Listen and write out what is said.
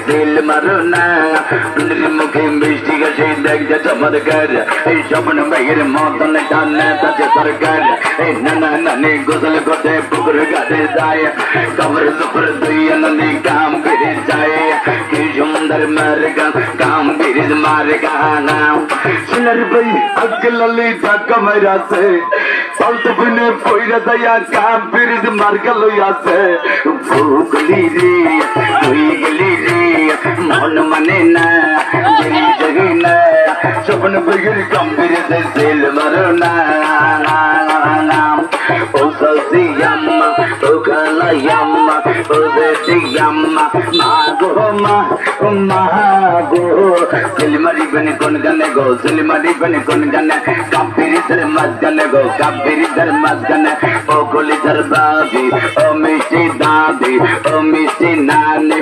দিল মারনা মুখে মিষ্টি গাছে দেখছে চমৎকার এই স্বপ্ন মেয়ের মতন টানে তাতে সরকার এই নানা নানি গোসল করতে পুকুর ঘাটে যায় কবর সুপুর দুই নদী কাম করে যায় কি সুন্দর মার গান কাম করে মার গান সোনার ভাই আগলালি ধাক্কা মারাছে পাল্টে বিনে পয়রা দয়া কাম করে মার গেল আছে ভুগলি রে তুই গলি রে মন মানে না জগি না স্বপ্ন বগির গম্ভীর সে দিল মারনা ও সসিয়াম্মা ও কালায়াম্মা ও দেশিয়াম্মা মা গো মা গো সিলমারি বনে কোন গানে গো সিলমারি বনে কোন গানে কাফিরি ধর মত গানে গো কাফিরি ধর মত গানে ও গলি ধর বাবি ও মিষ্টি দাদি ও মিষ্টি নানি